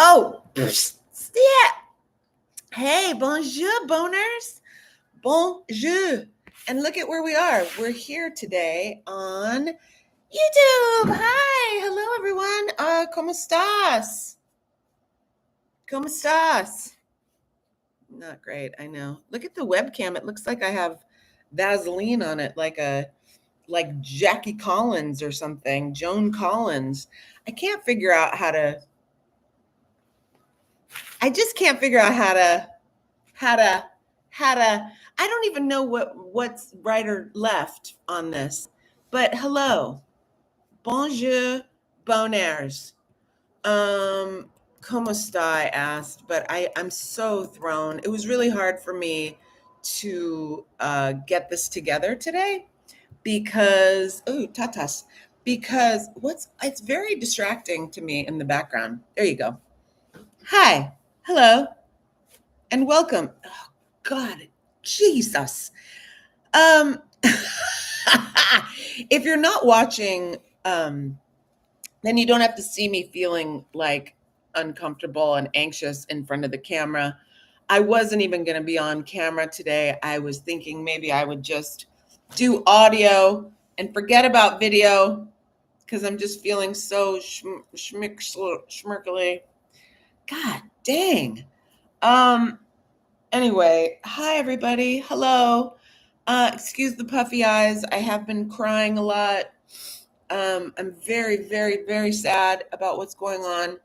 Oh, yeah. Hey, bonjour, boners. Bonjour. And look at where we are. We're here today on YouTube. Hi. Hello, everyone. ¿Cómo estás? ¿Cómo estás? Not great, I know. Look at the webcam. It looks like I have Vaseline on it, like Jackie Collins or something, Joan Collins. I can't figure out how to. I just can't figure out how to. I don't even know what's right or left on this. But hello, bonjour, bonairs. Como está? I asked, but I'm so thrown. It was really hard for me to get this together today because tatas. Because it's very distracting to me in the background. There you go. Hi, hello, and welcome. Oh, God, Jesus. If you're not watching, then you don't have to see me feeling like uncomfortable and anxious in front of the camera. I wasn't even going to be on camera today. I was thinking maybe I would just do audio and forget about video because I'm just feeling so schmirkly. God dang. Anyway, hi everybody. Hello. Excuse the puffy eyes. I have been crying a lot. I'm very, very, very sad about what's going on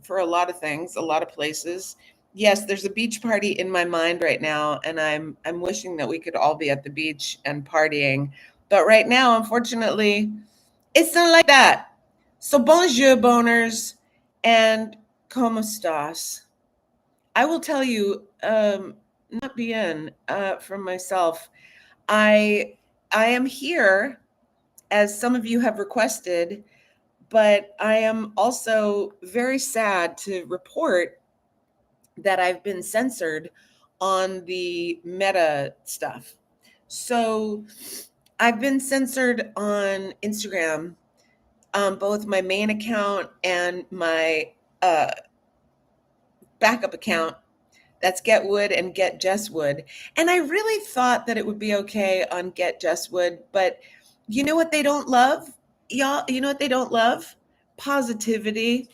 for a lot of things, a lot of places. Yes, there's a beach party in my mind right now, and I'm wishing that we could all be at the beach and partying. But right now, unfortunately, it's not like that. So bonjour, boners, and como estás? I will tell you, not bien from myself. I am here, as some of you have requested, but I am also very sad to report that I've been censored on the Meta stuff. So I've been censored on Instagram, both my main account and my backup account. That's Get Wood and Get Jess Wood. And I really thought that it would be okay on Get Jess Wood, but you know what they don't love? Y'all, you know what they don't love? Positivity.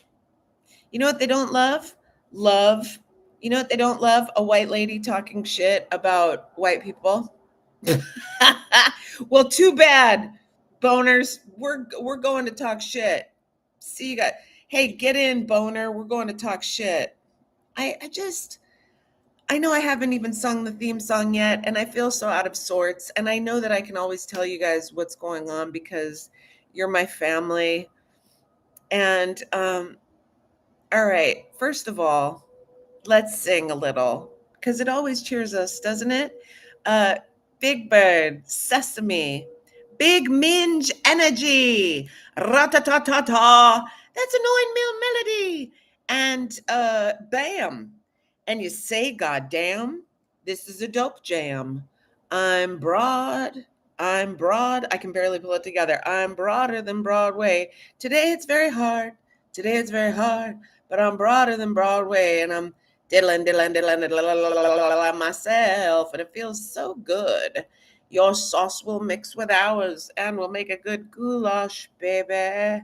You know what they don't love? Love. You know what they don't love? A white lady talking shit about white people. Well, too bad, boners. We're going to talk shit. See you guys. Hey, get in, boner. We're going to talk shit. I know I haven't even sung the theme song yet, and I feel so out of sorts. And I know that I can always tell you guys what's going on because you're my family. And all right, first of all, let's sing a little because it always cheers us, doesn't it? Big Bird, Sesame, Big Minge Energy, Ra-ta-ta-ta-ta. That's an Owen Mill melody. And bam. And you say, God damn, this is a dope jam. I'm broad. I'm broad. I can barely pull it together. I'm broader than Broadway. Today it's very hard. Today it's very hard. But I'm broader than Broadway. And I'm diddling myself. And it feels so good. Your sauce will mix with ours and we'll make a good goulash, baby.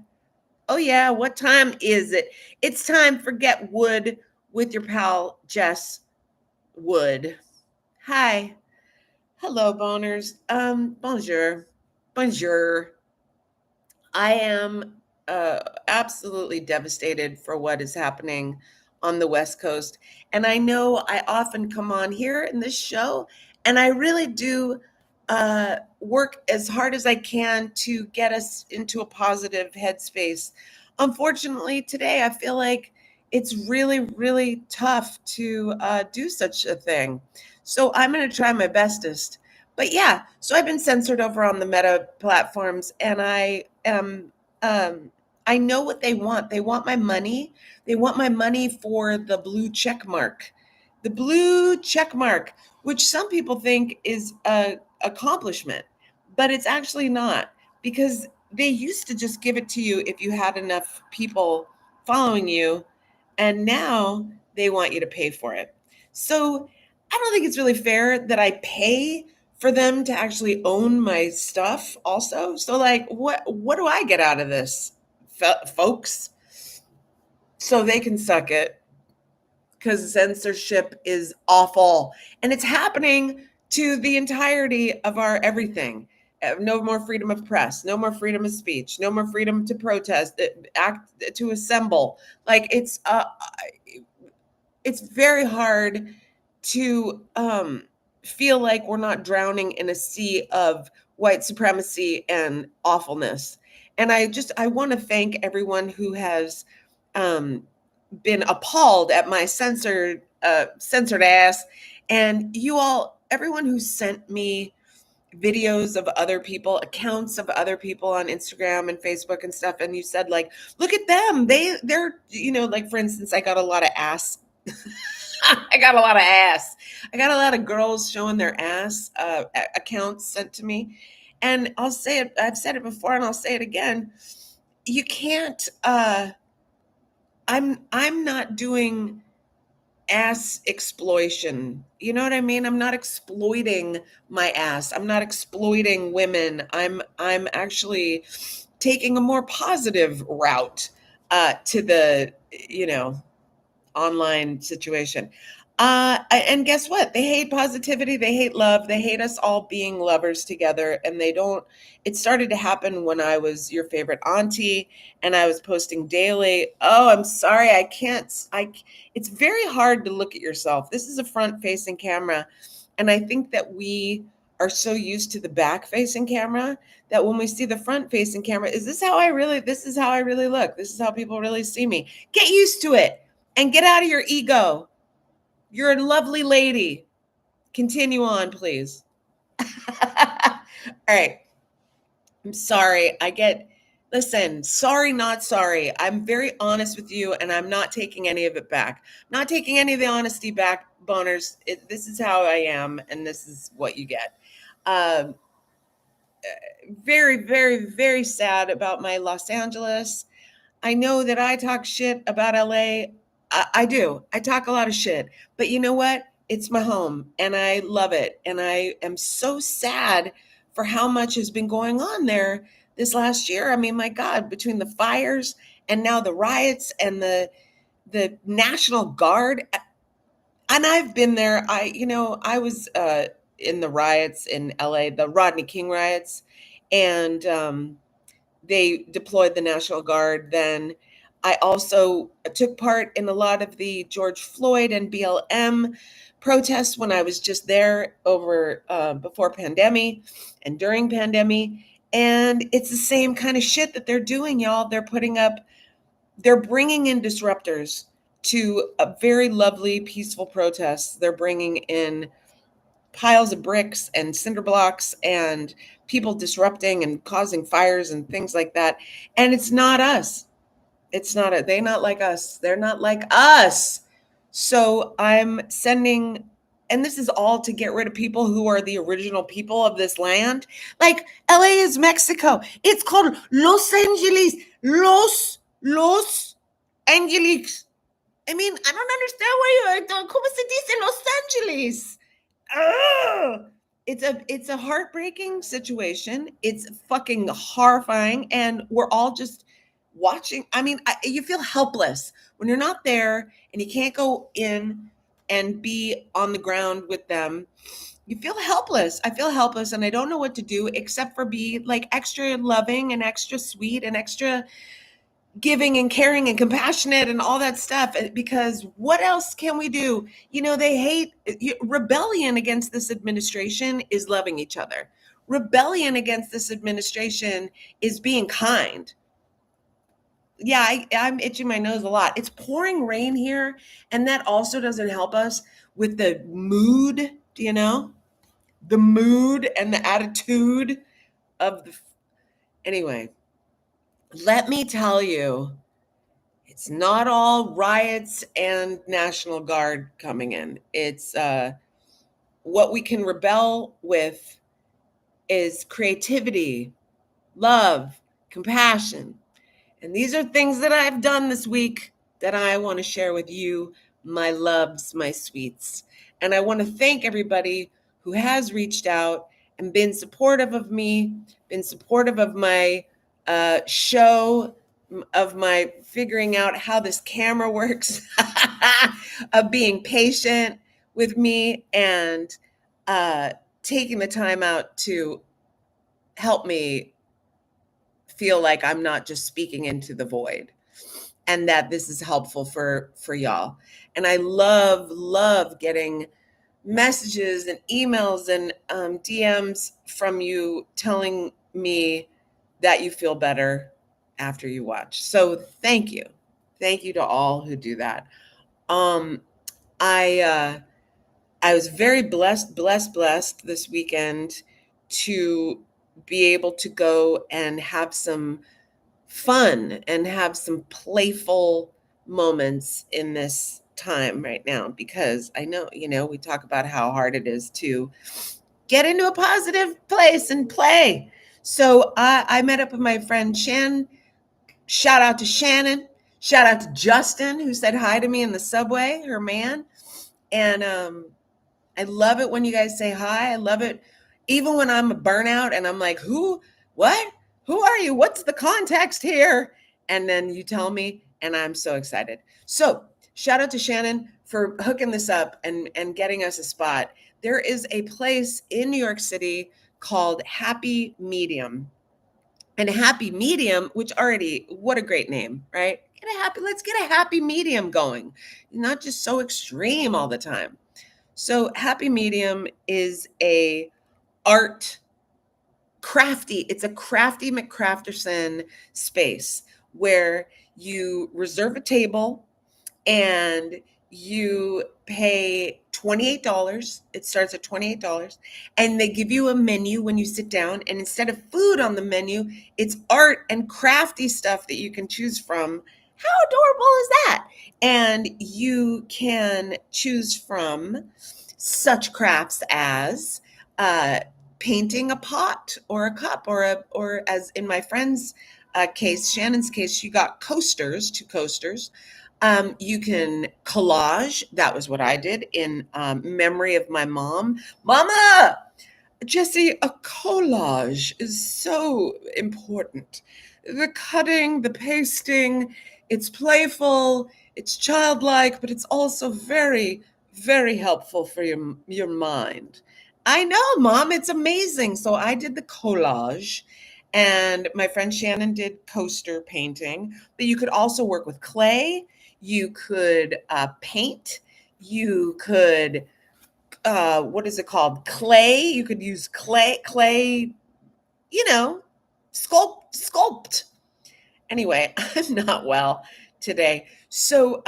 Oh, yeah. What time is it? It's time for Get Wood with your pal, Jess Wood. Hi. Hello, boners. Bonjour. Bonjour. I am absolutely devastated for what is happening on the West Coast. And I know I often come on here in this show, and I really do work as hard as I can to get us into a positive headspace. Unfortunately, today I feel like it's really, really tough to do such a thing. So I'm going to try my bestest. But yeah, so I've been censored over on the Meta platforms, and I know what they want. They want my money. They want my money for the blue check mark. The blue check mark, which some people think is a accomplishment, but it's actually not, because they used to just give it to you if you had enough people following you, and now they want you to pay for it. So I don't think it's really fair that I pay for them to actually own my stuff also. So like what do I get out of this, folks? So they can suck it, because censorship is awful and it's happening to the entirety of our everything. No more freedom of press, no more freedom of speech, no more freedom to protest, act, to assemble. Like it's very hard to feel like we're not drowning in a sea of white supremacy and awfulness. And I want to thank everyone who has um, been appalled at my censored ass, and you all, everyone who sent me videos of other people, accounts of other people on Instagram and Facebook and stuff, and you said like, look at them, they're like, for instance, I got a lot of ass. I got a lot of ass. I got a lot of girls showing their ass accounts sent to me. And I'll say it, I've said it before and I'll say it again. You can't I'm not doing ass exploitation. You know what I mean? I'm not exploiting my ass. I'm not exploiting women. I'm actually taking a more positive route to the, online situation. And guess what? They hate positivity. They hate love. They hate us all being lovers together. And they don't. It started to happen when I was your favorite auntie, and I was posting daily. Oh, I'm sorry, I can't. It's very hard to look at yourself. This is a front-facing camera, and I think that we are so used to the back-facing camera that when we see the front-facing camera, is this how I really? This is how I really look. This is how people really see me. Get used to it. And get out of your ego. You're a lovely lady. Continue on, please. All right. I'm sorry. Listen, sorry, not sorry. I'm very honest with you, and I'm not taking any of it back. I'm not taking any of the honesty back, boners. This is how I am, and this is what you get. Um, Very, very, very sad about my Los Angeles. I know that I talk shit about LA. I do. I talk a lot of shit. But you know what? It's my home and I love it. And I am so sad for how much has been going on there this last year. I mean, my God, between the fires and now the riots and the National Guard. And I've been there. I was in the riots in LA, the Rodney King riots, and they deployed the National Guard then. I also took part in a lot of the George Floyd and BLM protests when I was just there over before pandemic and during pandemic. And it's the same kind of shit that they're doing, y'all. They're bringing in disruptors to a very lovely, peaceful protests. They're bringing in piles of bricks and cinder blocks and people disrupting and causing fires and things like that. And it's not us. They're not like us. They're not like us. So I'm sending, and this is all to get rid of people who are the original people of this land. Like LA is Mexico. It's called Los Angeles. Los Angeles. I mean, I don't understand why you are. ¿Cómo se dice Los Angeles? Ugh! It's a heartbreaking situation. It's fucking horrifying, and we're all just watching. I mean, you feel helpless when you're not there and you can't go in and be on the ground with them. You feel helpless. I feel helpless, and I don't know what to do except for be like extra loving and extra sweet and extra giving and caring and compassionate and all that stuff, because what else can we do? They hate rebellion against this administration is loving each other. Rebellion against this administration is being kind. Yeah, I'm itching my nose a lot. It's pouring rain here, and that also doesn't help us with the mood, the mood and the attitude of the anyway. Let me tell you, it's not all riots and National Guard coming in. It's what we can rebel with is creativity, love, compassion. And these are things that I've done this week that I want to share with you, my loves, my sweets. And I want to thank everybody who has reached out and been supportive of me, been supportive of my show, of my figuring out how this camera works, of being patient with me, and taking the time out to help me feel like I'm not just speaking into the void, and that this is helpful for y'all. And I love getting messages and emails and DMs from you telling me that you feel better after you watch. So thank you to all who do that. um I was very blessed this weekend to be able to go and have some fun and have some playful moments in this time right now, because I know, we talk about how hard it is to get into a positive place and play. So I met up with my friend Shannon. Shout out to Shannon. Shout out to Justin, who said hi to me in the subway, her man. And I love it when you guys say hi. I love it even when I'm a burnout and I'm like, what? Who are you? What's the context here? And then you tell me, and I'm so excited. So shout out to Shannon for hooking this up and getting us a spot. There is a place in New York City called Happy Medium. And Happy Medium, which already, what a great name, right? Let's get a happy medium going. Not just so extreme all the time. So Happy Medium is art it's a crafty McCrafterson space where you reserve a table and you pay $28. It starts at $28, and they give you a menu when you sit down, and instead of food on the menu, it's art and crafty stuff that you can choose from. How adorable is that? And you can choose from such crafts as painting a pot or a cup, or as in my friend's case, Shannon's case, she got two coasters. You can collage. That was what I did in memory of my mom. Mama, Jesse, a collage is so important. The cutting, the pasting, it's playful, it's childlike, but it's also very, very helpful for your mind. I know, Mom, it's amazing. So I did the collage, and my friend Shannon did coaster painting, but you could also work with clay. You could paint. You could what is it called? Clay. You could use clay, you know, sculpt. Anyway, I'm not well today. So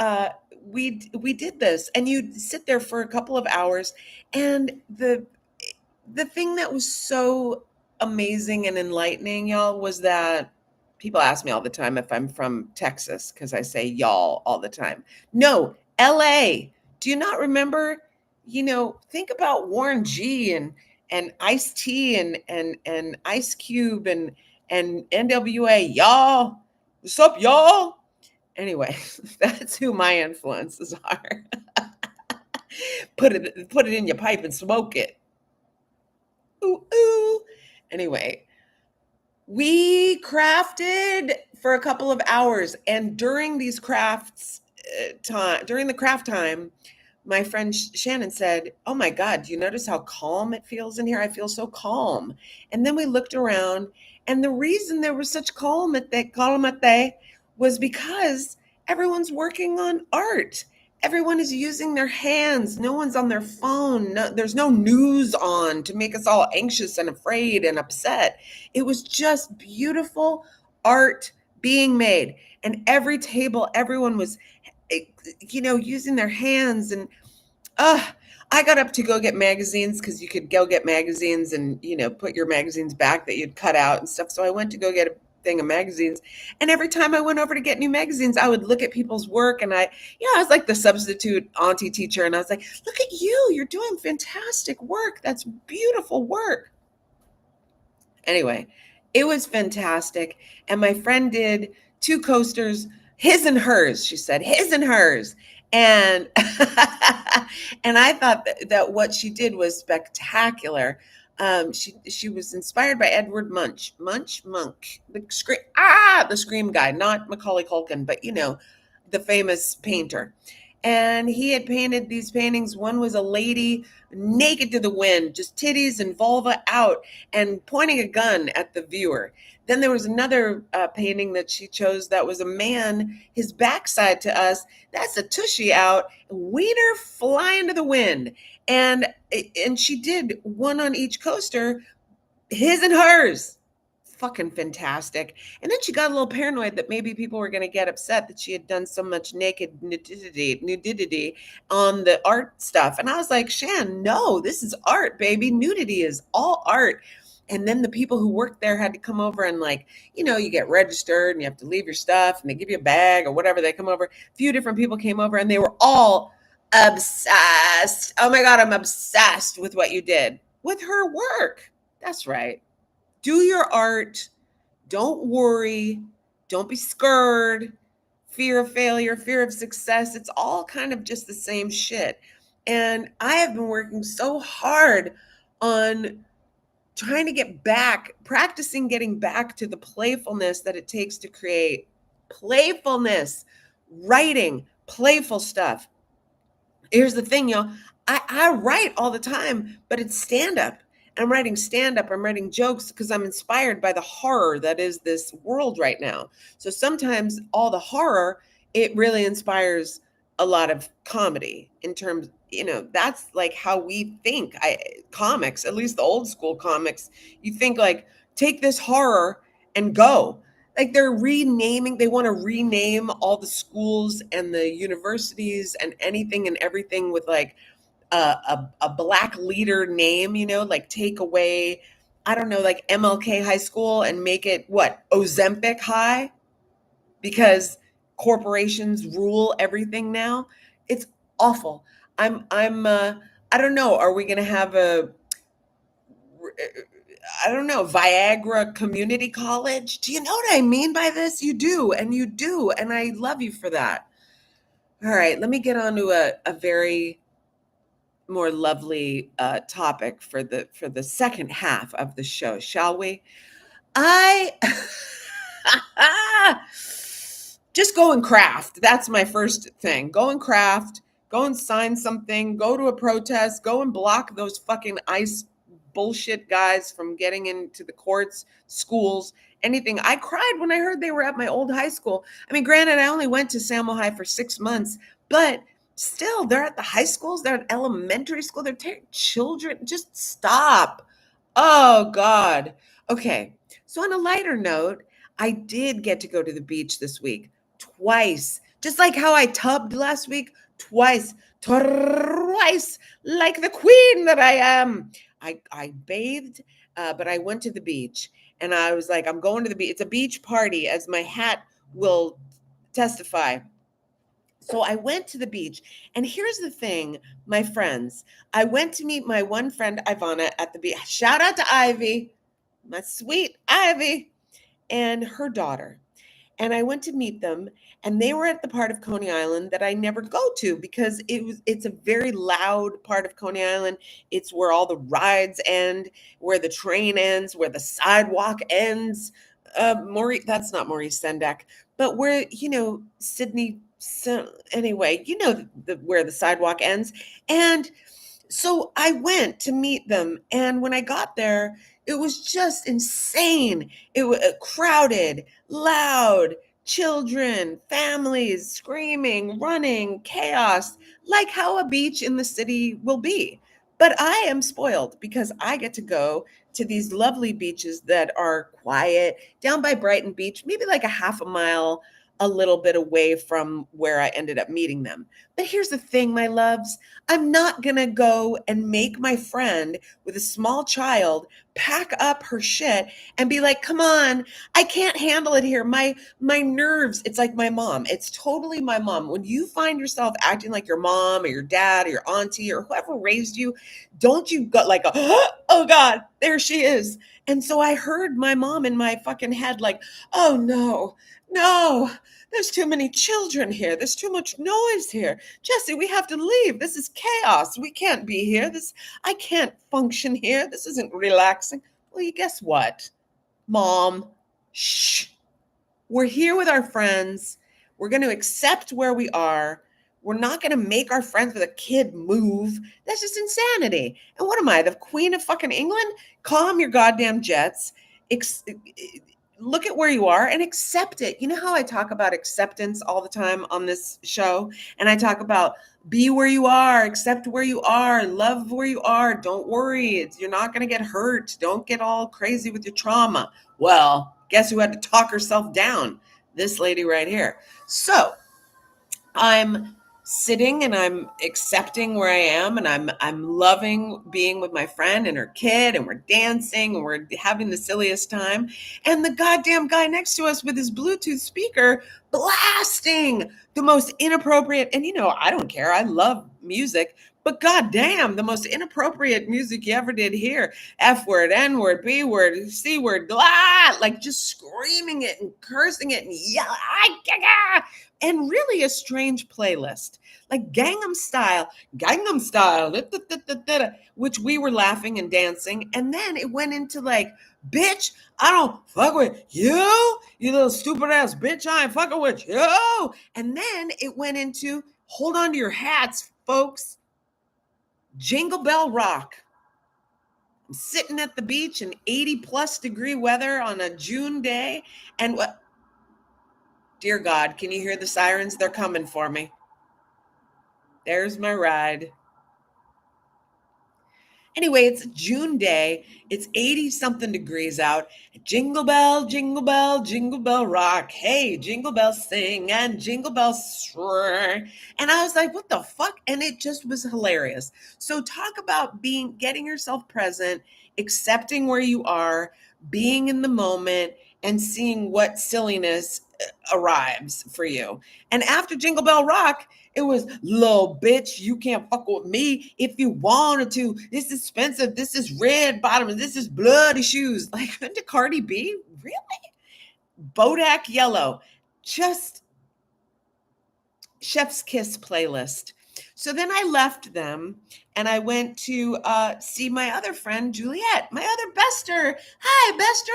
we did this, and you sit there for a couple of hours, and the thing that was so amazing and enlightening, y'all, was that people ask me all the time if I'm from Texas, because I say y'all all the time. No, LA. Do you not remember? Think about Warren G and Ice-T and Ice Cube and NWA. Y'all, what's up, y'all? Anyway, that's who my influences are. Put it in your pipe and smoke it. Ooh, ooh. Anyway, we crafted for a couple of hours, and during these during the craft time, my friend Shannon said, "Oh my God, do you notice how calm it feels in here? I feel so calm." And then we looked around, and the reason there was such calm at that calamate was because everyone's working on art. Everyone is using their hands. No one's on their phone. No, there's no news on to make us all anxious and afraid and upset. It was just beautiful art being made. And every table, everyone was, using their hands. And I got up to go get magazines, because you could go get magazines and, put your magazines back that you'd cut out and stuff. So I went to go get a thing of magazines. And every time I went over to get new magazines, I would look at people's work, and I was like the substitute auntie teacher. And I was like, look at you, you're doing fantastic work. That's beautiful work. Anyway, it was fantastic. And my friend did 2 coasters, his and hers, she said, his and hers. And and I thought that what she did was spectacular. She was inspired by Edward Munch, the Scream guy, not Macaulay Culkin, but the famous painter. And he had painted these paintings. One was a lady naked to the wind, just titties and vulva out, and pointing a gun at the viewer. Then there was another painting that she chose that was a man, his backside to us. That's a tushy out, wiener flying to the wind. And she did one on each coaster, his and hers. Fucking fantastic. And then she got a little paranoid that maybe people were going to get upset that she had done so much naked nudity on the art stuff. And I was like, Shan, no, this is art, baby. Nudity is all art. And then the people who worked there had to come over and you get registered and you have to leave your stuff and they give you a bag or whatever. They come over. A few different people came over and they were all obsessed. Oh my God, I'm obsessed with what you did with her work. That's right. Do your art. Don't worry. Don't be scared. Fear of failure, fear of success. It's all kind of just the same shit. And I have been working so hard on trying to get back, practicing getting back to the playfulness that it takes to create. Playfulness, writing, playful stuff. Here's the thing, y'all. I write all the time, but it's stand-up. I'm writing stand-up, I'm writing jokes because I'm inspired by the horror that is this world right now. So sometimes all the horror, it really inspires a lot of comedy in terms, that's like how we think. Comics, at least the old school comics, you think like, take this horror and go. Like they want to rename all the schools and the universities and anything and everything with like a black leader name, like take away, I don't know, like MLK High School and make it what? Ozempic High? Because corporations rule everything now. It's awful. I don't know, are we going to have I don't know, Viagra Community College? Do you know what I mean by this? You do, and I love you for that. All right, let me get on to a very more lovely topic for the second half of the show, shall we? I just go and craft. That's my first thing. Go and craft. Go and sign something. Go to a protest. Go and block those fucking ICE bullshit guys from getting into the courts, schools, anything. I cried when I heard they were at my old high school. I mean, granted, I only went to Samo High for 6 months, but still, they're at the high schools. They're at elementary school. They're children. Just stop. Oh, God. Okay. So on a lighter note, I did get to go to the beach this week twice. Just like how I tubbed last week, twice, like the queen that I am. I bathed, but I went to the beach and I was like, I'm going to the beach. It's a beach party, as my hat will testify. So I went to the beach. And here's the thing, my friends. I went to meet my one friend, Ivana, at the beach. Shout out to Ivy, my sweet Ivy, and her daughter. And I went to meet them, and they were at the part of Coney Island that I never go to because it's a very loud part of Coney Island. It's where all the rides end, where the train ends, where the sidewalk ends. That's not Maurice Sendak, but where Sydney. So anyway, where the sidewalk ends, and so I went to meet them, and when I got there, it was just insane. It was crowded, loud, children, families screaming, running, chaos, like how a beach in the city will be. But I am spoiled because I get to go to these lovely beaches that are quiet down by Brighton Beach, maybe like a half a mile, a little bit away from where I ended up meeting them. But here's the thing, my loves. I'm not going to go and make my friend with a small child pack up her shit and be like, come on, I can't handle it here. My nerves, it's like my mom. It's totally my mom. When you find yourself acting like your mom or your dad or your auntie or whoever raised you, don't you got like a, oh God, there she is. And so I heard my mom in my fucking head like, oh no, no, there's too many children here. There's too much noise here. Jesse, we have to leave. This is chaos. We can't be here. I can't function here. This isn't relaxing. Well, you guess what? Mom, shh. We're here with our friends. We're going to accept where we are. We're not going to make our friends with a kid move. That's just insanity. And what am I, the queen of fucking England? Calm your goddamn jets. Look at where you are and accept it. You know how I talk about acceptance all the time on this show? And I talk about be where you are, accept where you are, love where you are. Don't worry. You're not going to get hurt. Don't get all crazy with your trauma. Well, guess who had to talk herself down? This lady right here. So I'm sitting and I'm accepting where I am, and I'm loving being with my friend and her kid, and we're dancing and we're having the silliest time. And the goddamn guy next to us with his Bluetooth speaker blasting the most inappropriate, and I don't care. I love music. But goddamn, the most inappropriate music you ever did hear. F word, N word, B word, C word, blah, like just screaming it and cursing it and yelling, and really a strange playlist, like Gangnam Style, which we were laughing and dancing. And then it went into like, bitch, I don't fuck with you, you little stupid ass bitch, I ain't fucking with you. And then it went into, hold on to your hats, folks, Jingle Bell Rock. I'm sitting at the beach in 80 plus degree weather on a June day. And what? Dear God, can you hear the sirens? They're coming for me. There's my ride. Anyway, it's a June day. It's 80 something degrees out. Jingle bell, jingle bell, jingle bell rock. Hey, jingle bells sing and jingle bells swing. And I was like, what the fuck? And it just was hilarious. So talk about getting yourself present, accepting where you are, being in the moment, and seeing what silliness arrives for you. And after Jingle Bell Rock, it was, little bitch, you can't fuck with me if you wanted to. This is expensive. This is red bottoms. This is bloody shoes. Like, into Cardi B? Really? Bodak Yellow. Just chef's kiss playlist. So then I left them and I went to see my other friend, Juliet, my other bester. Hi, bester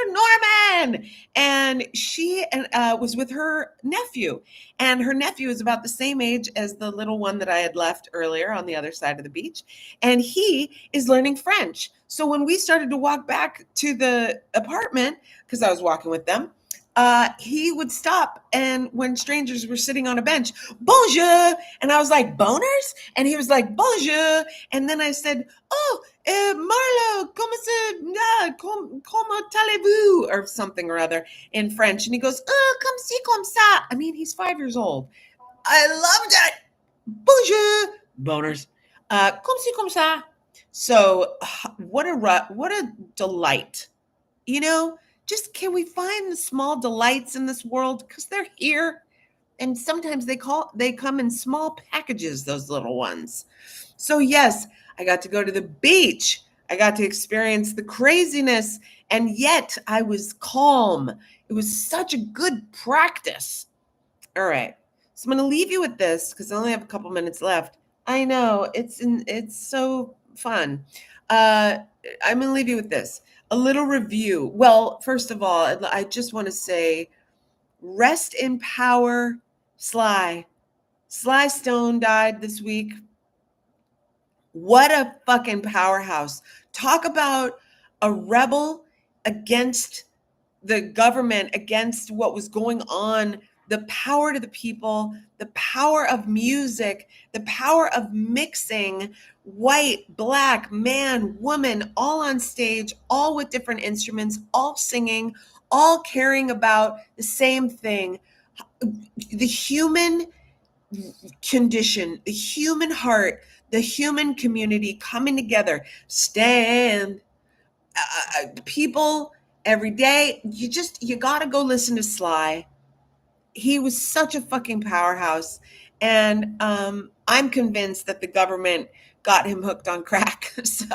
Norman. And she was with her nephew. And her nephew is about the same age as the little one that I had left earlier on the other side of the beach. And he is learning French. So when we started to walk back to the apartment, because I was walking with them, he would stop, and when strangers were sitting on a bench, bonjour, and I was like, boners? And he was like, bonjour, and then I said, oh, Marlo, comment allez-vous, or something or other in French, and he goes, oh, comme ci, comme ça. I mean, he's 5 years old. I loved it. Bonjour, boners, comme ci, comme ça. So, what a delight, Just can we find the small delights in this world? Because they're here. And sometimes they come in small packages, those little ones. So yes, I got to go to the beach. I got to experience the craziness. And yet I was calm. It was such a good practice. All right. So I'm going to leave you with this because I only have a couple minutes left. I know it's so fun. I'm going to leave you with this. A little review. Well, first of all, I just want to say, rest in power, Sly. Sly Stone died this week. What a fucking powerhouse. Talk about a rebel against the government, against what was going on, the power to the people, the power of music, the power of mixing white, black, man, woman, all on stage, all with different instruments, all singing, all caring about the same thing. The human condition, the human heart, the human community coming together. Stand. People every day, you got to go listen to Sly. He was such a fucking powerhouse. And I'm convinced that the government got him hooked on crack. So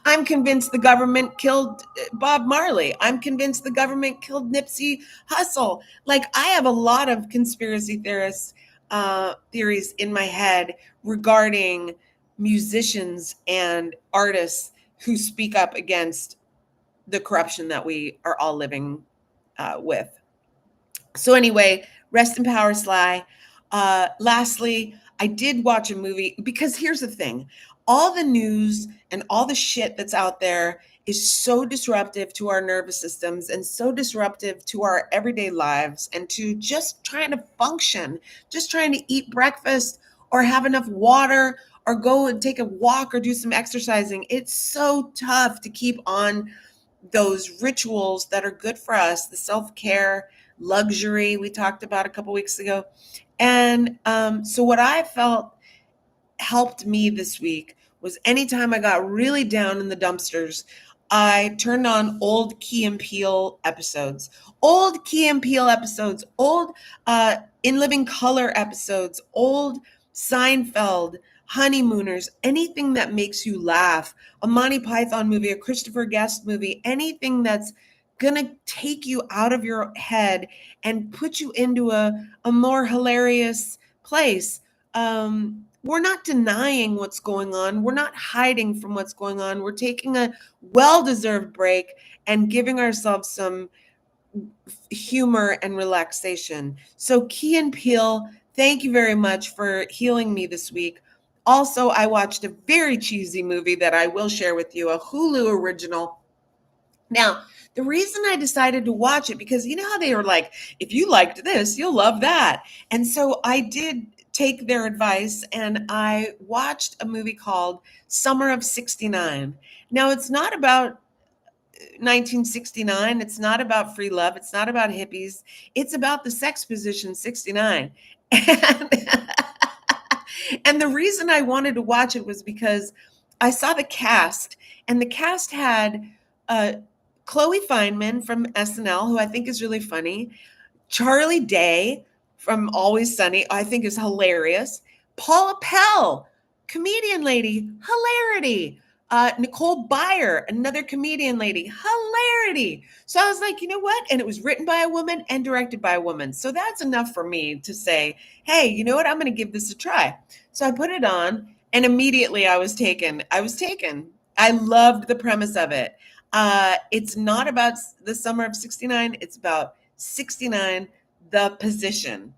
I'm convinced the government killed Bob Marley. I'm convinced the government killed Nipsey Hussle. Like, I have a lot of conspiracy theories in my head regarding musicians and artists who speak up against the corruption that we are all living with. So anyway, rest in power, Sly. Lastly, I did watch a movie because here's the thing. All the news and all the shit that's out there is so disruptive to our nervous systems and so disruptive to our everyday lives and to just trying to function, just trying to eat breakfast or have enough water or go and take a walk or do some exercising. It's so tough to keep on those rituals that are good for us, the self-care, luxury we talked about a couple weeks ago. And so what I felt helped me this week was anytime I got really down in the dumpsters, I turned on old Key and Peele episodes, old In Living Color episodes, old Seinfeld, Honeymooners, anything that makes you laugh, a Monty Python movie, a Christopher Guest movie, anything that's gonna take you out of your head and put you into a more hilarious place. We're not denying what's going on. We're not hiding from what's going on. We're taking a well-deserved break and giving ourselves some humor and relaxation. So Key and Peele, thank you very much for healing me this week. Also, I watched a very cheesy movie that I will share with you, a Hulu original. Now, the reason I decided to watch it, because you know how they were like, if you liked this, you'll love that. And so I did take their advice and I watched a movie called Summer of 69. Now, it's not about 1969. It's not about free love. It's not about hippies. It's about the sex position 69. And, and the reason I wanted to watch it was because I saw the cast, and the cast had Chloe Fineman from SNL, who I think is really funny. Charlie Day from Always Sunny, I think is hilarious. Paula Pell, comedian lady, hilarity. Nicole Byer, another comedian lady, hilarity. So I was like, you know what? And it was written by a woman and directed by a woman. So that's enough for me to say, hey, you know what? I'm going to give this a try. So I put it on and immediately I was taken. I loved the premise of it. It's not about the summer of 69. It's about 69, the position,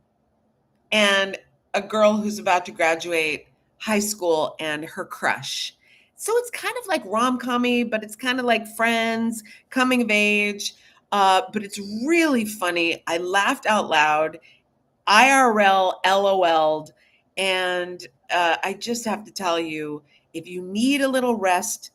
and a girl who's about to graduate high school and her crush. So it's kind of like rom-commy, but it's kind of like Friends, coming of age. But it's really funny. I laughed out loud, IRL, LOL'd, and I just have to tell you, if you need a little rest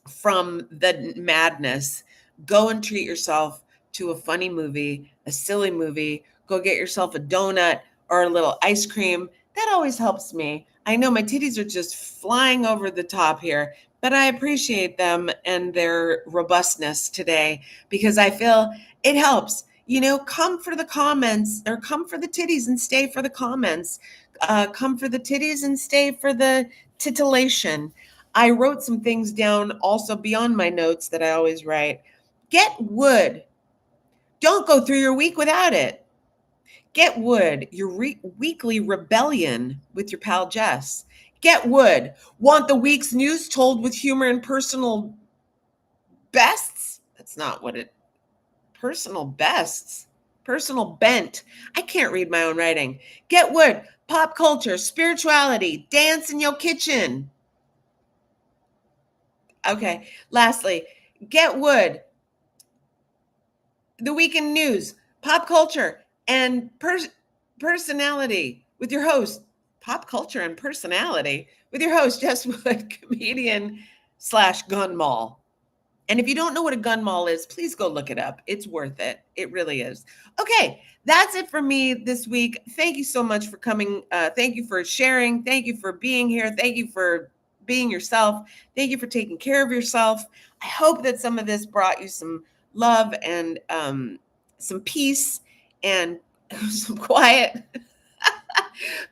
from the madness, go and treat yourself to a funny movie, a silly movie. Go get yourself a donut or a little ice cream. That always helps me. I know my titties are just flying over the top here, but I appreciate them and their robustness today because I feel it helps. You know, come for the comments or come for the titties and stay for the comments. Come for the titties and stay for the titillation. I wrote some things down also beyond my notes that I always write. Get wood. Don't go through your week without it. Get wood, your weekly rebellion with your pal Jess. Get wood. Want the week's news told with humor and personal bests? That's not what it, personal bests. Personal bent. I can't read my own writing. Get wood. Pop culture, spirituality, dance in your kitchen. Okay. Lastly, get wood. The weekend news, pop culture, and personality with your host. Pop culture and personality with your host, Jess Wood, comedian / gun mall. And if you don't know what a gun mall is, please go look it up. It's worth it. It really is. Okay, that's it for me this week. Thank you so much for coming. Thank you for sharing. Thank you for being here. Thank you for being yourself. Thank you for taking care of yourself. I hope that some of this brought you some love and some peace and some quiet.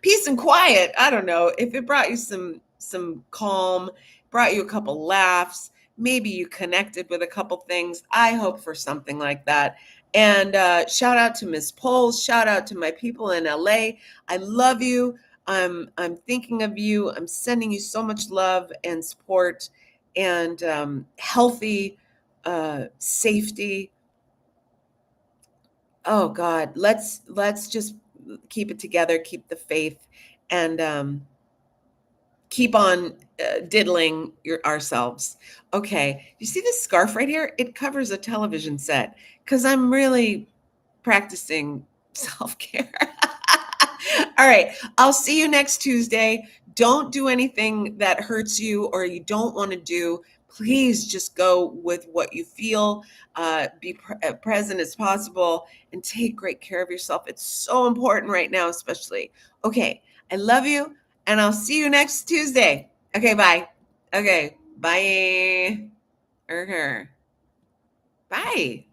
Peace and quiet. I don't know. If it brought you some calm, brought you a couple laughs, maybe you connected with a couple things. I hope for something like that. And shout out to Miss Poles. Shout out to my people in LA. I love you. I'm thinking of you. I'm sending you so much love and support and healthy safety. Oh God, let's just keep it together, keep the faith, and keep on diddling ourselves. Okay, you see this scarf right here? It covers a television set because I'm really practicing self care. All right, I'll see you next Tuesday. Don't do anything that hurts you or you don't want to do. Please just go with what you feel. Be present as possible and take great care of yourself. It's so important right now, especially. Okay, I love you and I'll see you next Tuesday. Okay, bye. Okay, bye. Bye.